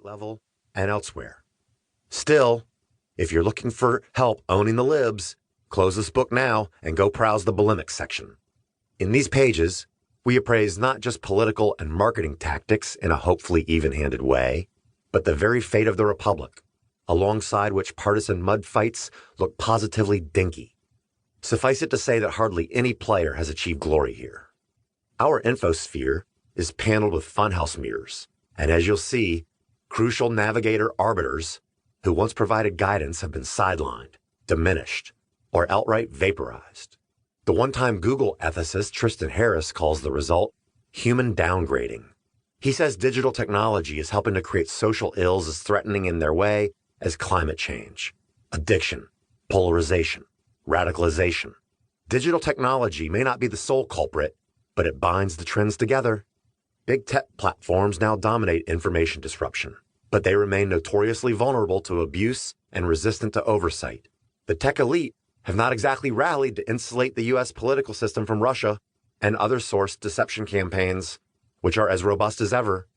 state level and elsewhere. Still, if you're looking for help owning the libs, close this book now and go browse the polemic section. In these pages, we appraise not just political and marketing tactics in a hopefully even-handed way, but the very fate of the Republic, alongside which partisan mud fights look positively dinky. Suffice it to say that hardly any player has achieved glory here. Our infosphere is paneled with funhouse mirrors, and as you'll see, crucial navigator arbiters who once provided guidance have been sidelined, diminished, or outright vaporized. The one-time Google ethicist Tristan Harris calls the result human downgrading. He says digital technology is helping to create social ills as threatening in their way as climate change, addiction, polarization, radicalization. Digital technology may not be the sole culprit, but it binds the trends together. Big tech platforms now dominate information disruption, but they remain notoriously vulnerable to abuse and resistant to oversight. The tech elite have not exactly rallied to insulate the U.S. political system from Russia and other source deception campaigns, which are as robust as ever,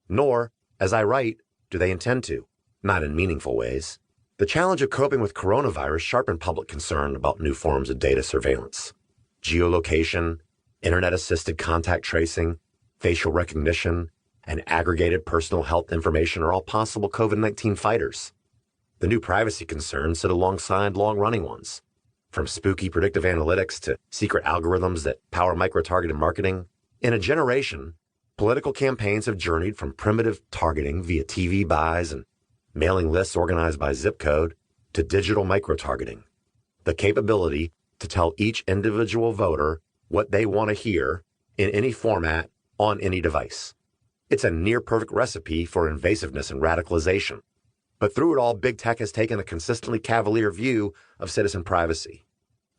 nor, as I write, do they intend to, not in meaningful ways. The challenge of coping with coronavirus sharpened public concern about new forms of data surveillance. Geolocation, internet-assisted contact tracing, facial recognition, and aggregated personal health information are all possible COVID-19 fighters. The new privacy concerns sit alongside long-running ones, from spooky predictive analytics to secret algorithms that power micro-targeted marketing. In a generation, political campaigns have journeyed from primitive targeting via TV buys and mailing lists organized by zip code to digital micro-targeting, the capability to tell each individual voter what they want to hear in any format on any device. It's a near-perfect recipe for invasiveness and radicalization. But through it all, big tech has taken a consistently cavalier view of citizen privacy.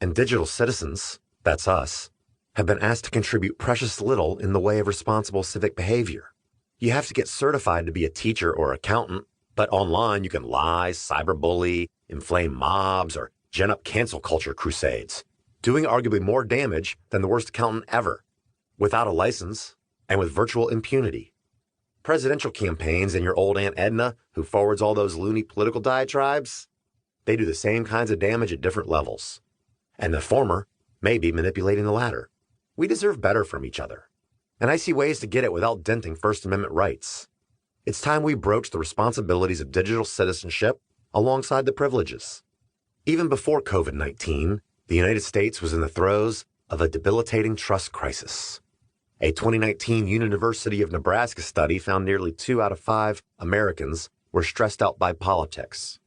And digital citizens, that's us, have been asked to contribute precious little in the way of responsible civic behavior. You have to get certified to be a teacher or accountant, but online you can lie, cyberbully, inflame mobs, or gin up cancel culture crusades, doing arguably more damage than the worst accountant ever, without a license and with virtual impunity. Presidential campaigns and your old Aunt Edna, who forwards all those loony political diatribes, they do the same kinds of damage at different levels. And the former may be manipulating the latter. We deserve better from each other. And I see ways to get it without denting First Amendment rights. It's time we broach the responsibilities of digital citizenship alongside the privileges. Even before COVID-19, the United States was in the throes of a debilitating trust crisis. A 2019 University of Nebraska study found nearly 2 out of 5 Americans were stressed out by politics.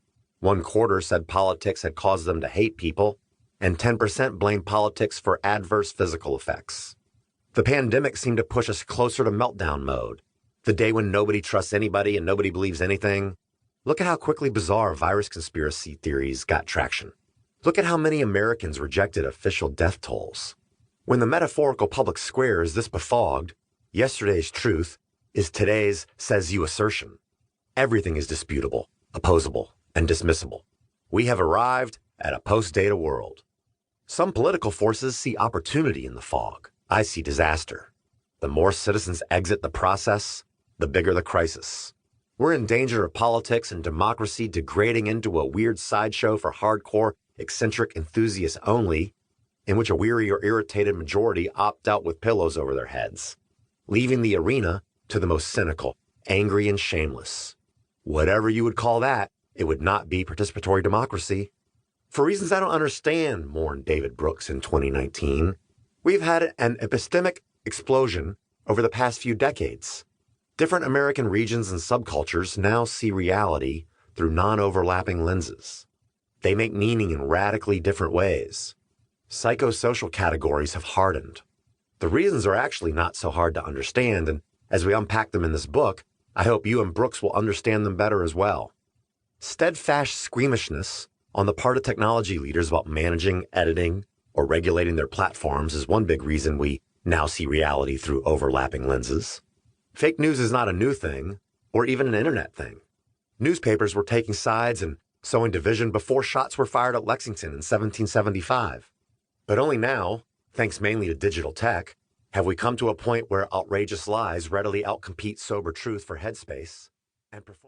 1/4 said politics had caused them to hate people, and 10% blamed politics for adverse physical effects. The pandemic seemed to push us closer to meltdown mode, the day when nobody trusts anybody and nobody believes anything. Look at how quickly bizarre virus conspiracy theories got traction. Look at how many Americans rejected official death tolls. When the metaphorical public square is this befogged, yesterday's truth is today's says you assertion. Everything is disputable, opposable, and dismissible. We have arrived at a post-data world. Some political forces see opportunity in the fog. I see disaster. The more citizens exit the process, the bigger the crisis. We're in danger of politics and democracy degrading into a weird sideshow for hardcore, eccentric enthusiasts only, in which a weary or irritated majority opt out with pillows over their heads, leaving the arena to the most cynical, angry, and shameless. Whatever you would call that, it would not be participatory democracy. For reasons I don't understand, mourned David Brooks in 2019, we've had an epistemic explosion over the past few decades. Different American regions and subcultures now see reality through non-overlapping lenses. They make meaning in radically different ways. Psychosocial categories have hardened. The reasons are actually not so hard to understand, and as we unpack them in this book, I hope you and Brooks will understand them better as well. Steadfast squeamishness on the part of technology leaders about managing, editing, or regulating their platforms is one big reason we now see reality through overlapping lenses. Fake news is not a new thing, or even an internet thing. Newspapers were taking sides and sowing division before shots were fired at Lexington in 1775. But only now, thanks mainly to digital tech, have we come to a point where outrageous lies readily outcompete sober truth for headspace and perform.